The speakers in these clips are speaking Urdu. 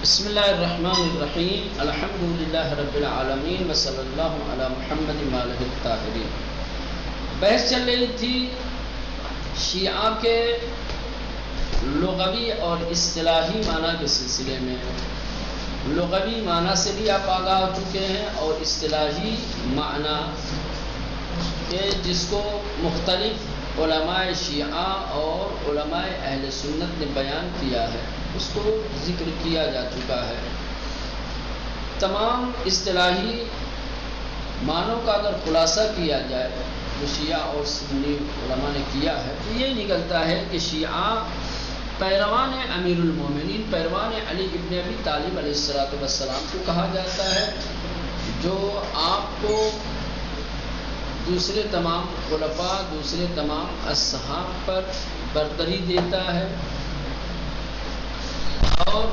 بسم اللہ الرحمن الرحیم الحمد للہ رب العالمین وصلی اللہ علی محمد وآلہ الطاہرین۔ بحث چل رہی تھی شیعہ کے لغوی اور اصطلاحی معنی کے سلسلے میں۔ لغوی معنی سے بھی آپ آگاہ ہو چکے ہیں اور اصطلاحی معنی کہ جس کو مختلف علماء شیعہ اور علماء اہل سنت نے بیان کیا ہے اس کو ذکر کیا جا چکا ہے۔ تمام اصطلاحی معنوں کا اگر خلاصہ کیا جائے جو شیعہ اور سنی علماء نے کیا ہے تو یہ نکلتا ہے کہ شیعہ پیروان امیر المومنین، پیروان علی ابن ابی طالب علیہ السلام کو کہا جاتا ہے، جو آپ کو دوسرے تمام خلفاء، دوسرے تمام اصحاب پر برتری دیتا ہے اور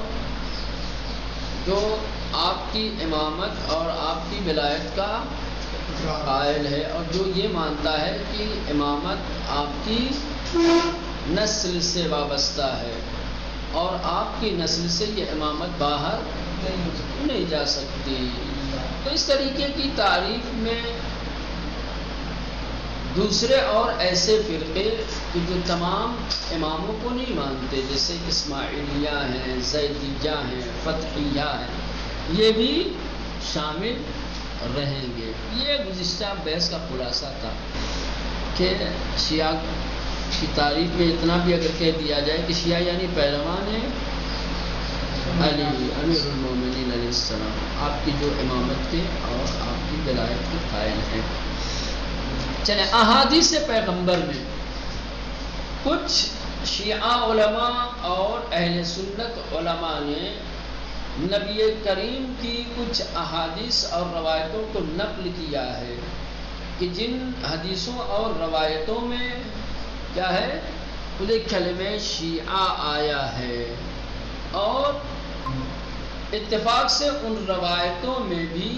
جو آپ کی امامت اور آپ کی ولایت کا قائل ہے، اور جو یہ مانتا ہے کہ امامت آپ کی نسل سے وابستہ ہے اور آپ کی نسل سے یہ امامت باہر نہیں جا سکتی۔ تو اس طریقے کی تعریف میں دوسرے اور ایسے فرقے کہ جو تمام اماموں کو نہیں مانتے، جیسے اسماعیلیہ ہیں، زیدیہ ہیں، فتحیہ ہیں، یہ بھی شامل رہیں گے۔ یہ گزشتہ بحث کا خلاصہ تھا کہ شیعہ کی تعریف میں اتنا بھی اگر کہہ دیا جائے کہ شیعہ یعنی پیروان علی امیر المومنین علیہ السلام، آپ کی جو امامت کے اور آپ کی ولایت کے قائل ہیں۔ چلے احادیث پیغمبر میں کچھ شیعہ علماء اور اہل سنت علماء نے نبی کریم کی کچھ احادیث اور روایتوں کو نقل کیا ہے کہ جن حدیثوں اور روایتوں میں کیا ہے، خود کلمہ شیعہ آیا ہے، اور اتفاق سے ان روایتوں میں بھی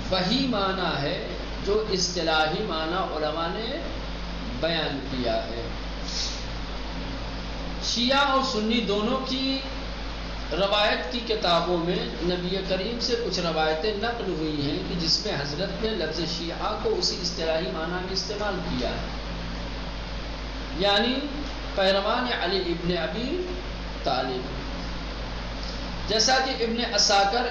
وہی معنی ہے جو اصطلاحی معنی علماء نے بیان کیا ہے۔ شیعہ اور سنی دونوں کی روایت کی کتابوں میں نبی کریم سے کچھ روایتیں نقل ہوئی ہیں کہ جس میں حضرت نے لفظ شیعہ کو اسی اصطلاحی معنی میں استعمال کیا ہے، یعنی پیروان علی ابن ابی طالب۔ جیسا کہ ابن عساکر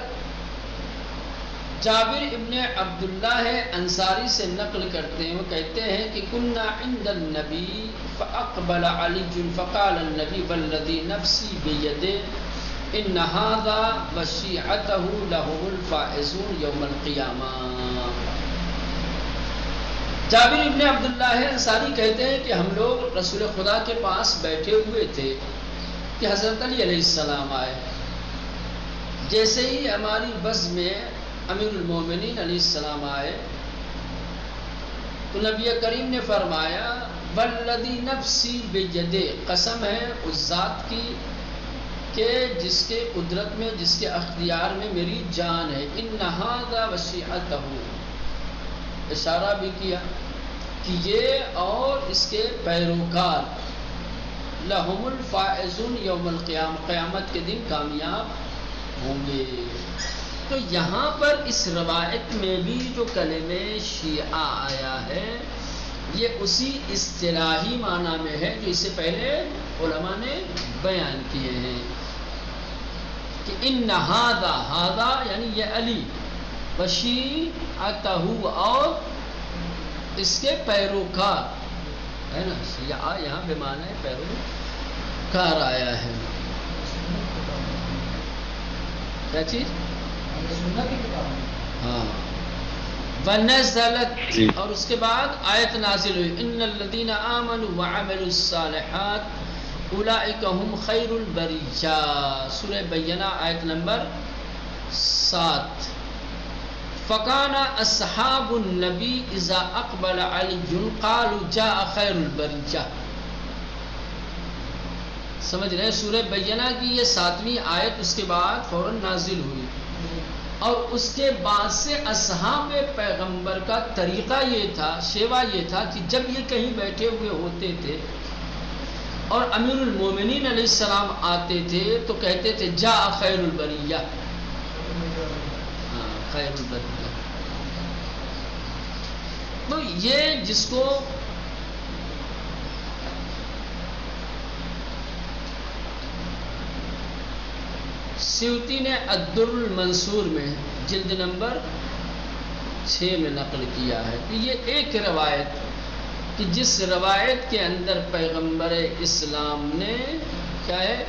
جابر ابن عبداللہ انصاری سے نقل کرتے ہیں، وہ کہتے ہیں کہ کنا عند النبی فاقبل علی فقال النبی والذی نفسی بیدہ ان ھذا وشیعتہ لهم الفائزون یوم القیامہ۔ جابر ابن عبداللہ انصاری کہتے ہیں کہ ہم لوگ رسول خدا کے پاس بیٹھے ہوئے تھے کہ حضرت علی علیہ السلام آئے۔ جیسے ہی ہماری بس میں امیر المومنین علیہ السلام آئے تو نبی کریم نے فرمایا والذی نفسی بیدہ، قسم ہے اس ذات کی کہ جس کے قدرت میں، جس کے اختیار میں میری جان ہے، ان ھذا وشیعتہ، اشارہ بھی کیا کہ یہ اور اس کے پیروکار لہم الفائزون یوم القیامہ، قیامت کے دن کامیاب ہوں گے۔ تو یہاں پر اس روایت میں بھی جو کلمہ شیعہ آیا ہے یہ اسی اصطلاحی معنی میں ہے جو اس سے پہلے علماء نے بیان کیے ہیں کہ ان ھذا، ھذا یعنی یہ علی، وشیعتہ اور اس کے پیروکار ہے نا، شیعہ یہاں بے معنی پیروکار آیا ہے۔ کیا چیز؟ ہاں، ونزلت، اور اس کے بعد آیت نازل ہوئی ان الذین آمنوا وعملوا الصالحات اولئک هم خیر البریہ، سورہ بینہ آیت نمبر 7۔ فکان اصحاب النبی اذا اقبل علی قالوا جاء خیر البریہ۔ سمجھ رہے ہیں؟ سورہ بینہ کی یہ 7ویں آیت اس کے بعد فوراً نازل ہوئی، اور اس کے بعد سے اصحاب پیغمبر کا طریقہ یہ تھا، شیوا یہ تھا کہ جب یہ کہیں بیٹھے ہوئے ہوتے تھے اور امیر المومنین علیہ السلام آتے تھے تو کہتے تھے جاء خیر البریہ، خیر البریہ. تو یہ جس کو سیوطی نے الدر المنصور میں جلد نمبر 6 میں نقل کیا ہے. تو یہ ایک روایت کہ جس روایت کے اندر پیغمبر اسلام نے کیا ہے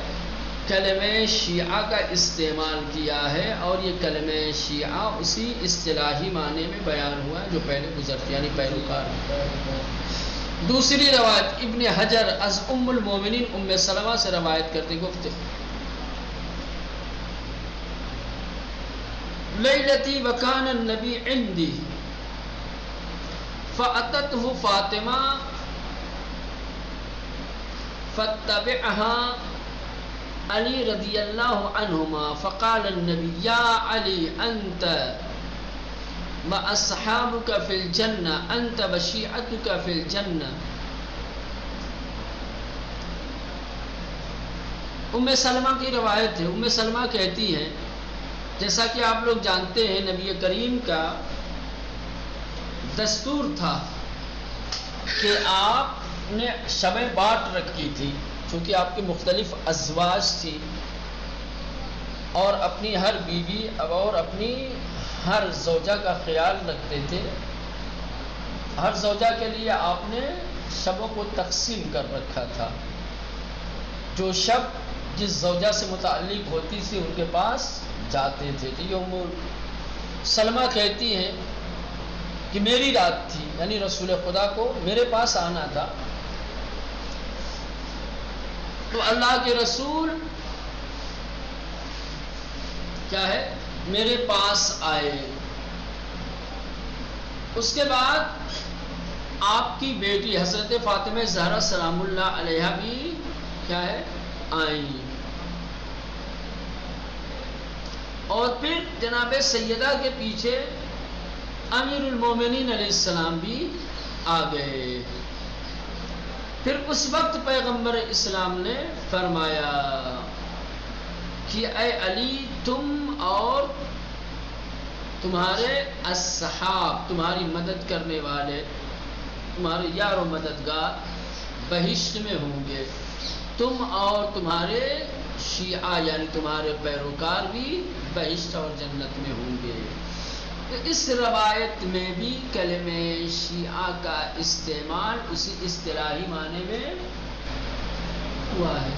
کلمہ شیعہ کا استعمال کیا ہے، اور یہ کلمہ شیعہ اسی اصطلاحی معنی میں بیان ہوا ہے جو پہلے گزرتی یعنی پیروکار. دوسری روایت ابن حجر از ام المومنین ام سلمہ سے روایت کرتے گفت لیلتی وکان النبی عندی فأتته فاطمہ فاتبعها علی رضی اللہ عنہما فقال النبی یا علی انت واصحابك فی الجنہ انت وشیعتك فی الجنہ. ام سلمہ کی روایت ہے. ام سلمہ کہتی ہیں جیسا کہ آپ لوگ جانتے ہیں نبی کریم کا دستور تھا کہ آپ نے شب بات رکھی تھی، چونکہ آپ کی مختلف ازواج تھی اور اپنی ہر بیوی اور اپنی ہر زوجہ کا خیال رکھتے تھے. ہر زوجہ کے لیے آپ نے شبوں کو تقسیم کر رکھا تھا. جو شب جس زوجہ سے متعلق ہوتی تھی ان کے پاس جاتے تھے. تو یہ ام سلمہ کہتی ہیں کہ میری رات تھی، یعنی رسول خدا کو میرے پاس آنا تھا، تو اللہ کے رسول کیا ہے میرے پاس آئے. اس کے بعد آپ کی بیٹی حضرت فاطمہ زہرا سلام اللہ علیہا بھی کیا ہے آئیں، اور پھر جناب سیدہ کے پیچھے امیر المومنین علیہ السلام بھی آ گئے. پھر اس وقت پیغمبر اسلام نے فرمایا کہ اے علی تم اور تمہارے اصحاب، تمہاری مدد کرنے والے، تمہارے یار و مددگار بہشت میں ہوں گے، تم اور تمہارے شیعہ یعنی تمہارے پیروکار بھی بہشت اور جنت میں ہوں گے. تو اس روایت میں بھی کلمہ شیعہ کا استعمال اسی اصطلاحی معنی میں ہوا ہے.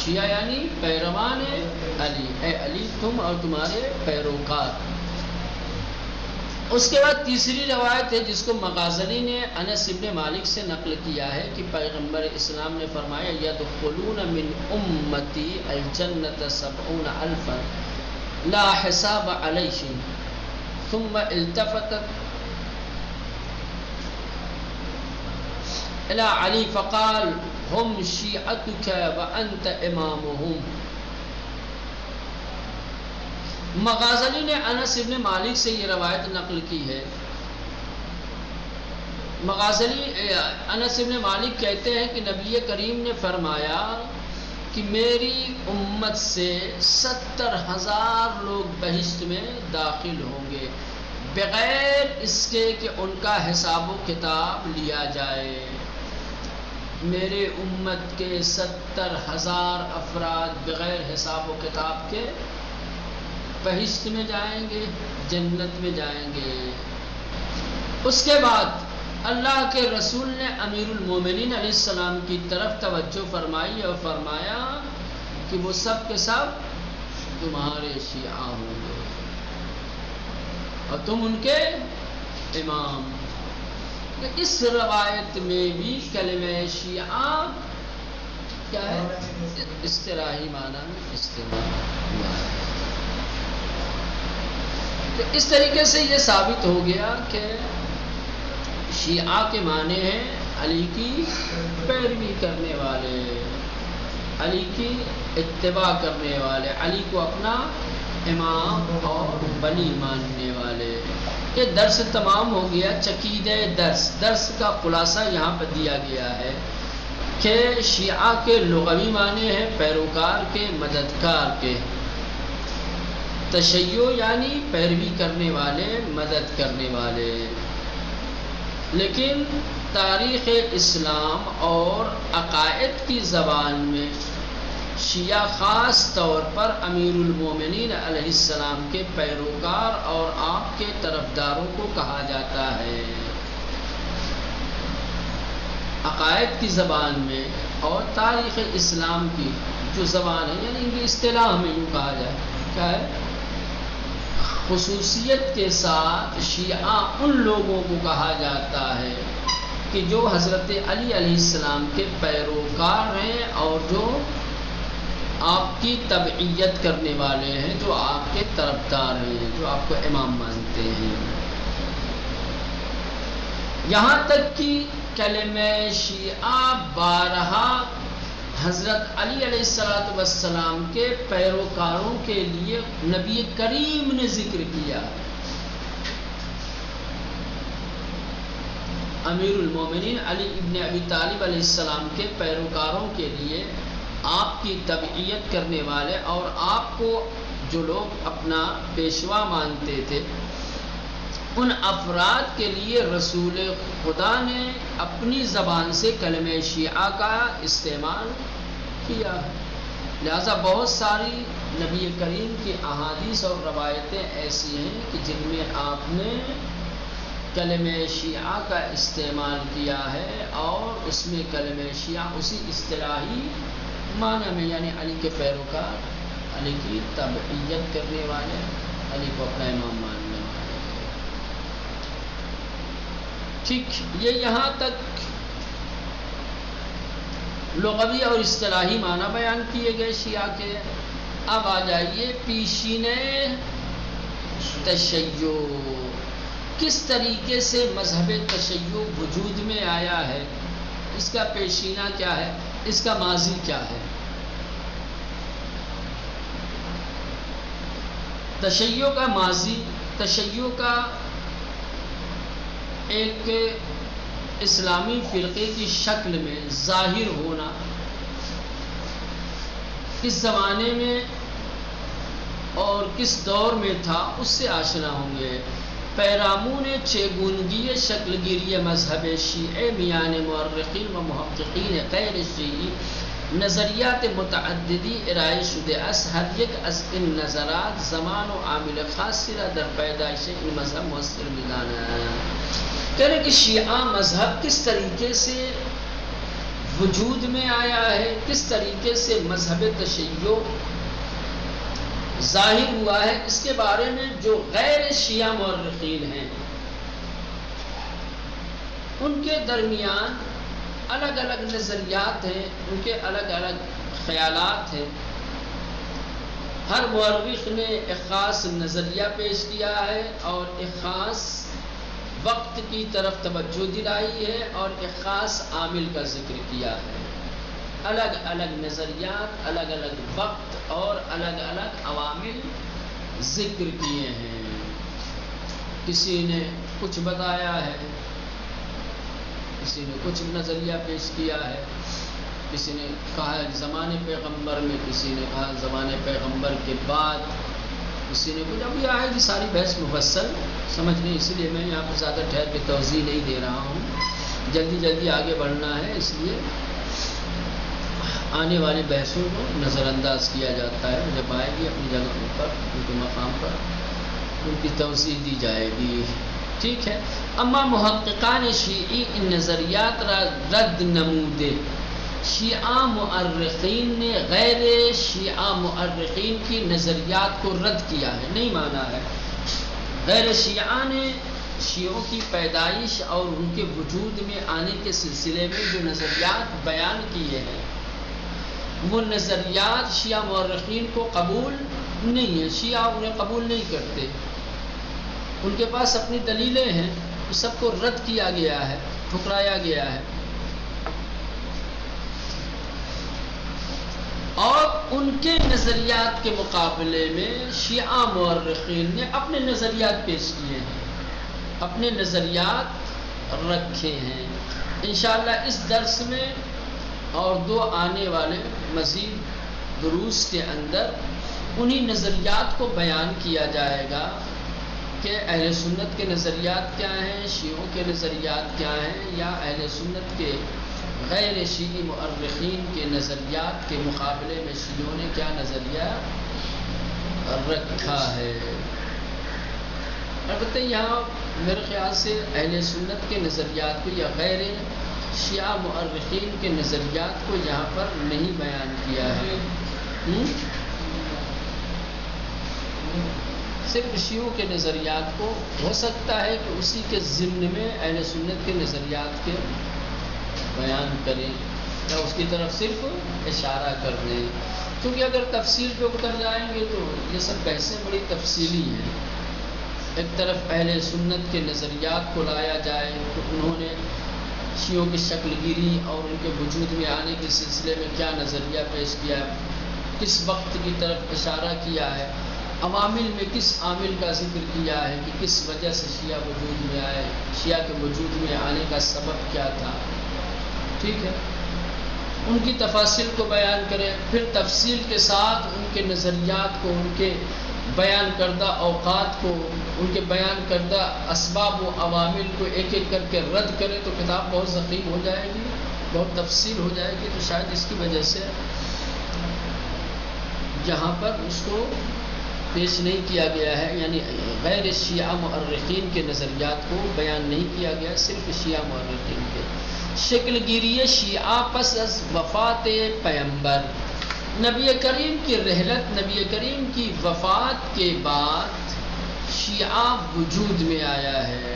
شیعہ یعنی پیروان علی، اے علی تم اور تمہارے پیروکار. اس کے بعد تیسری روایت ہے جس کو مغازلی نے انس ابن مالک سے نقل کیا ہے کہ پیغمبر اسلام نے فرمایا یدخلون من امتی الجنت 70,000 لا حساب علیہم. ثم التفتت الى علی فقال هم شیعتک وانت امامهم. مغازلی نے انس ابن مالک سے یہ روایت نقل کی ہے. مغازلی انس ابن مالک کہتے ہیں کہ نبی کریم نے فرمایا کہ میری امت سے 70,000 لوگ بہشت میں داخل ہوں گے بغیر اس کے کہ ان کا حساب و کتاب لیا جائے. میرے امت کے 70,000 افراد بغیر حساب و کتاب کے بہشت میں جائیں گے، جنت میں جائیں گے. اس کے بعد اللہ کے رسول نے امیر المومنین علیہ السلام کی طرف توجہ فرمائی اور فرمایا کہ وہ سب کے سب تمہارے شیعہ ہوں گے اور تم ان کے امام. اس روایت میں بھی کلمہ شیعہ کیا ہے اصطلاحی معنی میں استعمال ہوا ہے. تو اس طریقے سے یہ ثابت ہو گیا کہ شیعہ کے معنی ہیں علی کی پیروی کرنے والے، علی کی اتباع کرنے والے، علی کو اپنا امام اور ولی ماننے والے. یہ درس تمام ہو گیا. چقیدہ درس کا خلاصہ یہاں پہ دیا گیا ہے کہ شیعہ کے لغوی معنی ہے پیروکار کے، مددگار کے. تشیع یعنی پیروی کرنے والے، مدد کرنے والے. لیکن تاریخ اسلام اور عقائد کی زبان میں شیعہ خاص طور پر امیر المومنین علیہ السلام کے پیروکار اور آپ کے طرفداروں کو کہا جاتا ہے. عقائد کی زبان میں اور تاریخ اسلام کی جو زبان ہے، یعنی ان کی اصطلاح میں یوں کہا جائے کیا ہے، خصوصیت کے ساتھ شیعہ ان لوگوں کو کہا جاتا ہے کہ جو حضرت علی علیہ السلام کے پیروکار ہیں اور جو آپ کی تبعیت کرنے والے ہیں، جو آپ کے طرفدار ہیں، جو آپ کو امام مانتے ہیں. یہاں تک کہ کلمہ شیعہ بارہا حضرت علی علیہ السلام کے پیروکاروں کے لیے نبی کریم نے ذکر کیا. امیر المومنین علی ابن ابی طالب علیہ السلام کے پیروکاروں کے لیے، آپ کی تبعیت کرنے والے اور آپ کو جو لوگ اپنا پیشوا مانتے تھے، ان افراد کے لیے رسول خدا نے اپنی زبان سے کلمہ شیعہ کا استعمال کیا. لہذا بہت ساری نبی کریم کی احادیث اور روایتیں ایسی ہیں کہ جن میں آپ نے کلمہ شیعہ کا استعمال کیا ہے، اور اس میں کلمہ شیعہ اسی اصطلاحی معنی میں، یعنی علی کے پیروکار، علی کی تبعیت کرنے والے، علی کو اپنا امام ماننے والے. ٹھیک، یہ یہاں تک لغوی اور اصطلاحی معنی بیان کیے گئے شیعہ کے. اب آ جائیے پیشینے تشیع. کس طریقے سے مذہب تشیع وجود میں آیا ہے، اس کا پیشینہ کیا ہے، اس کا ماضی کیا ہے. تشیع کا ماضی، تشیع کا ایک اسلامی فرقے کی شکل میں ظاہر ہونا کس زمانے میں اور کس دور میں تھا، اس سے آشنا ہوں گے. پیرامون چگونگی شکل گیری مذہب شیعہ میان مورخین و محققین غیر شیعی نظریات متعددی ارائے شده است. هر یک از این نظرات زمان و عامل خاصی را در پیدایش این مذہب مؤثر می‌دانند. کہنے کہ شیعہ مذہب کس طریقے سے وجود میں آیا ہے، کس طریقے سے مذہب تشیع ظاہر ہوا ہے، اس کے بارے میں جو غیر شیعہ مورخین ہیں ان کے درمیان الگ الگ نظریات ہیں، ان کے الگ الگ خیالات ہیں. ہر مورخ نے ایک خاص نظریہ پیش کیا ہے اور ایک خاص وقت کی طرف توجہ دلائی ہے اور ایک خاص عامل کا ذکر کیا ہے. الگ الگ نظریات، الگ الگ وقت اور الگ الگ عوامل ذکر کیے ہیں. کسی نے کچھ بتایا ہے، کسی نے کچھ نظریہ پیش کیا ہے، کسی نے کہا زمانے پیغمبر میں، کسی نے کہا زمانے پیغمبر کے بعد، کسی نے کچھ. اب یہ آئے گی ساری بحث مفصل سمجھنے، اس لیے میں یہاں پہ زیادہ ٹھہر کے توضیح نہیں دے رہا ہوں. جلدی جلدی آگے بڑھنا ہے، اس لیے آنے والی بحثوں کو نظر انداز کیا جاتا ہے. جب آئے گی اپنی جگہوں پر، ان کے مقام پر ان کی توضیح دی جائے گی. ٹھیک ہے. اما محققان شیعی ان نظریات را رد نمودے. شیعہ مؤرخین نے غیر شیعہ مؤرخین کی نظریات کو رد کیا ہے، نہیں مانا ہے. غیر شیعہ نے شیعوں کی پیدائش اور ان کے وجود میں آنے کے سلسلے میں جو نظریات بیان کیے ہیں، وہ نظریات شیعہ مورخین کو قبول نہیں ہیں. شیعہ انہیں قبول نہیں کرتے، ان کے پاس اپنی دلیلیں ہیں، اس سب کو رد کیا گیا ہے، ٹھکرایا گیا ہے. اور ان کے نظریات کے مقابلے میں شیعہ مورخین نے اپنے نظریات پیش کیے ہیں، اپنے نظریات رکھے ہیں. انشاءاللہ اس درس میں اور 2 آنے والے مزید دروس کے اندر انہی نظریات کو بیان کیا جائے گا کہ اہل سنت کے نظریات کیا ہیں، شیعوں کے نظریات کیا ہیں، یا اہل سنت کے غیر شیعی مؤرخین کے نظریات کے مقابلے میں شیعوں نے کیا نظریہ رکھا ہے۔ البتہ یہاں میرے خیال سے اہل سنت کے نظریات کو یا غیر شیعہ مؤرخین کے نظریات کو یہاں پر نہیں بیان کیا ہے، صرف شیعوں کے نظریات کو ہو سکتا ہے کہ اسی کے ضمن میں اہل سنت کے نظریات کے بیان کریں یا اس کی طرف صرف اشارہ کر دیں، کیونکہ اگر تفصیل پہ اتر جائیں گے تو یہ سب بحثیں بڑی تفصیلی ہیں۔ ایک طرف اہل سنت کے نظریات کو لایا جائے تو انہوں نے شیعوں کی شکل گیری اور ان کے وجود میں آنے کے سلسلے میں کیا نظریہ پیش کیا ہے، کس وقت کی طرف اشارہ کیا ہے، عوامل میں کس عامل کا ذکر کیا ہے کہ کس وجہ سے شیعہ وجود میں آئے، شیعہ کے وجود میں آنے کا سبب کیا تھا، ٹھیک ہے، ان کی تفاصیل کو بیان کریں، پھر تفصیل کے ساتھ ان کے نظریات کو، ان کے بیان کردہ اوقات کو، ان کے بیان کردہ اسباب و عوامل کو ایک ایک کر کے رد کریں تو کتاب بہت ضخیم ہو جائے گی، بہت تفصیل ہو جائے گی، تو شاید اس کی وجہ سے یہاں پر اس کو پیش نہیں کیا گیا ہے، یعنی غیر شیعہ مؤرخین کے نظریات کو بیان نہیں کیا گیا، صرف شیعہ مؤرخین کے۔ شکل گیری شیعہ پس از وفات پیغمبر، نبی کریم کی رحلت، نبی کریم کی وفات کے بعد شیعہ وجود میں آیا ہے۔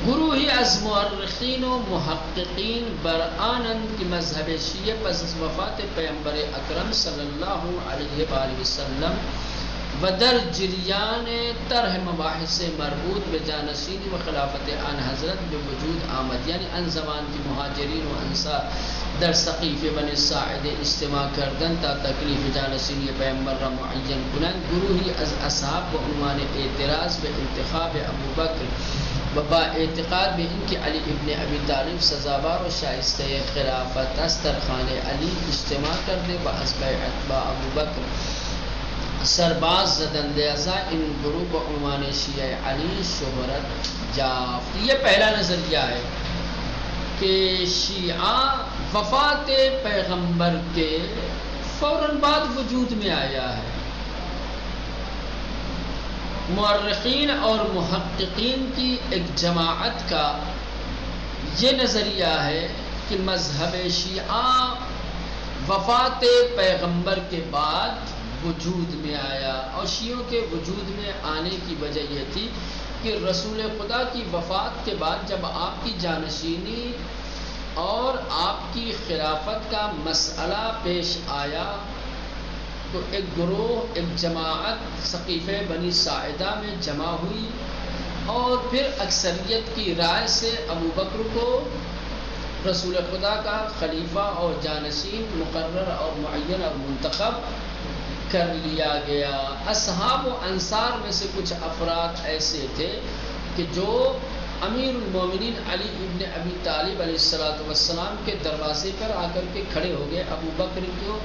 گروہی از مورخین و محققین برآنند کی مذہب شیعہ پس از وفات پیغمبر اکرم صلی اللہ علیہ وآلہ وسلم و در جریان طرح مباحث مربوط به جانشینی و خلافت آن حضرت به وجود آمد، یعنی ان زمان کی مہاجرین و انصار در سقیف بن ساعد اجتماع کردن تا تکلیف جانشینی پیغمبر را معین کنند۔ گروہی از اصحاب و عنوان اعتراض به انتخاب ابو بکر و با اعتقاد به ان کہ علی ابن ابی طالب سزاوار و شائستہ خلافت است در خانہ علی اجتماع کرده و از بیعت با ابو بکر سرباز زدن، لہذا ان گروہ کو عنوان شیعہ علی شہرت یافت۔ یہ پہلا نظریہ ہے کہ شیعہ وفات پیغمبر کے فوراً بعد وجود میں آیا ہے۔ مورخین اور محققین کی ایک جماعت کا یہ نظریہ ہے کہ مذہب شیعہ وفات پیغمبر کے بعد وجود میں آیا، اور شیعوں کے وجود میں آنے کی وجہ یہ تھی کہ رسول خدا کی وفات کے بعد جب آپ کی جانشینی اور آپ کی خلافت کا مسئلہ پیش آیا تو ایک گروہ، ایک جماعت سقیفہ بنی ساعدہ میں جمع ہوئی، اور پھر اکثریت کی رائے سے ابو بکر کو رسول خدا کا خلیفہ اور جانشین مقرر اور معین اور منتخب کر لیا گیا۔ اصحاب و انصار میں سے کچھ افراد ایسے تھے کہ جو امیر المومنین علی ابن ابی طالب علیہ السلام کے دروازے پر آ کر کے کھڑے ہو گئے، ابو بکر کو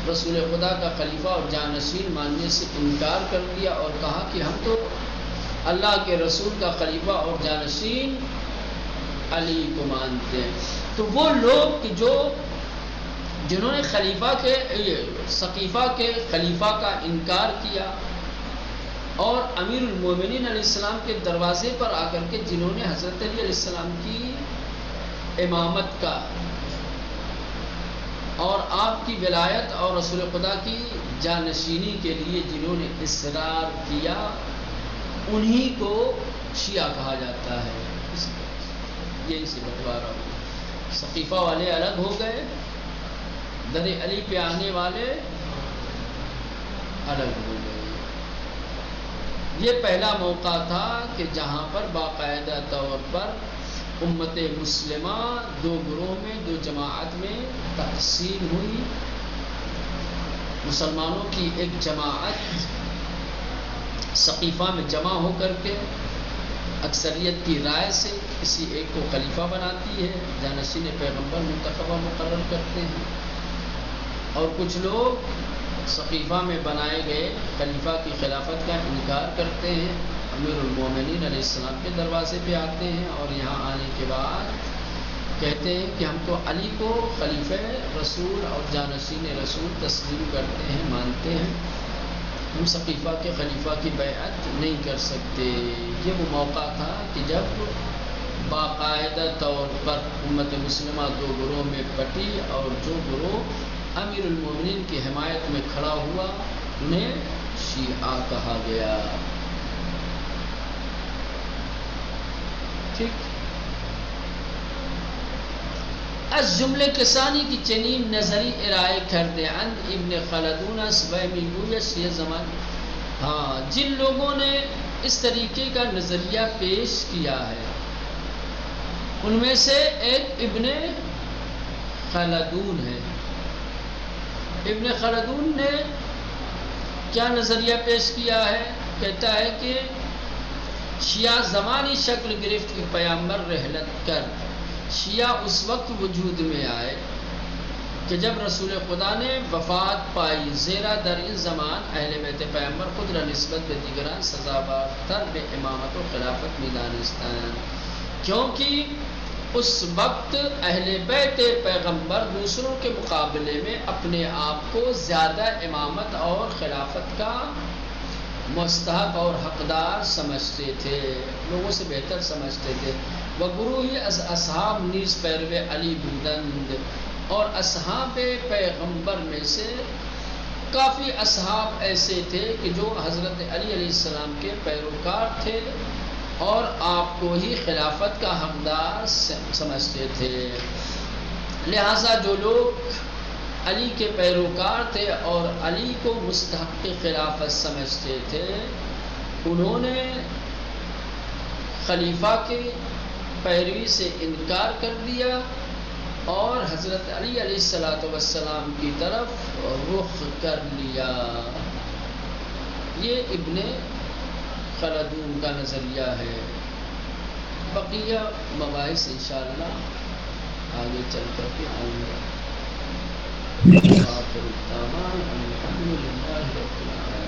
رسول خدا کا خلیفہ اور جانشین ماننے سے انکار کر دیا اور کہا کہ ہم تو اللہ کے رسول کا خلیفہ اور جانشین علی کو مانتے ہیں۔ تو وہ لوگ کہ جنہوں نے خلیفہ کے سقیفہ کے خلیفہ کا انکار کیا اور امیر المومنین علیہ السلام کے دروازے پر آ کر کے جنہوں نے حضرت علی علیہ السلام کی امامت کا اور آپ کی ولایت اور رسول خدا کی جانشینی کے لیے جنہوں نے اصرار کیا، انہی کو شیعہ کہا جاتا ہے۔ یہی سے بتوا رہا ہوں، سقیفہ والے الگ ہو گئے، در علی پہ آنے والے الگ ہو گئے۔ یہ پہلا موقع تھا کہ جہاں پر باقاعدہ طور پر امت مسلمہ دو گروہ میں، دو جماعت میں تقسیم ہوئی۔ مسلمانوں کی ایک جماعت سقیفہ میں جمع ہو کر کے اکثریت کی رائے سے کسی ایک کو خلیفہ بناتی ہے، جانشین پیغمبر منتخب و مقرر کرتے ہیں، اور کچھ لوگ سقیفہ میں بنائے گئے خلیفہ کی خلافت کا انکار کرتے ہیں، امیر المومنین علیہ السلام کے دروازے پہ آتے ہیں اور یہاں آنے کے بعد کہتے ہیں کہ ہم تو علی کو خلیفہ رسول اور جانشین رسول تسلیم کرتے ہیں، مانتے ہیں، ہم سقیفہ کے خلیفہ کی بیعت نہیں کر سکتے۔ یہ وہ موقع تھا کہ جب باقاعدہ طور پر امت مسلمہ دو گروہ میں بٹی، اور جو گروہ امیر المومنین کی حمایت میں کھڑا ہوا انہیں شیعہ کہا گیا۔ ٹھیک، از جمله کسانی که چنین نظری ارائه کرده اند ابن خلدون است و میگوید یہ زمان جن لوگوں نے اس طریقے کا نظریہ پیش کیا ہے ان میں سے ایک ابن خلدون ہے۔ ابن خلدون نے کیا نظریہ پیش کیا ہے؟ کہتا ہے کہ شیعہ زمانی شکل گرفت کہ پیامبر رحلت کر شیعہ اس وقت وجود میں آئے کہ جب رسول خدا نے وفات پائی، زیرا در این زمان اہل بیت پیامبر خود را نسبت به دیگران سزاوارتر به امامت و خلافت می‌دانستند، کیونکہ اس وقت اہل بیت پیغمبر دوسروں کے مقابلے میں اپنے آپ کو زیادہ امامت اور خلافت کا مستحق اور حقدار سمجھتے تھے، لوگوں سے بہتر سمجھتے تھے۔ وگروہی از اصحاب نیز پیرو علی بودند، اور اصحاب پیغمبر میں سے کافی اصحاب ایسے تھے کہ جو حضرت علی علیہ السلام کے پیروکار تھے اور آپ کو ہی خلافت کا حقدار سمجھتے تھے۔ لہٰذا جو لوگ علی کے پیروکار تھے اور علی کو مستحق خلافت سمجھتے تھے انہوں نے خلیفہ کے پیروی سے انکار کر دیا اور حضرت علی علیہ السلام کی طرف رخ کر لیا۔ یہ ابن خلدون کا نظریہ ہے۔ بقیہ مباحث انشاءاللہ آگے چل کر کے آئیں گے۔ آخر الدعوانا الحمد للہ رب العالمین۔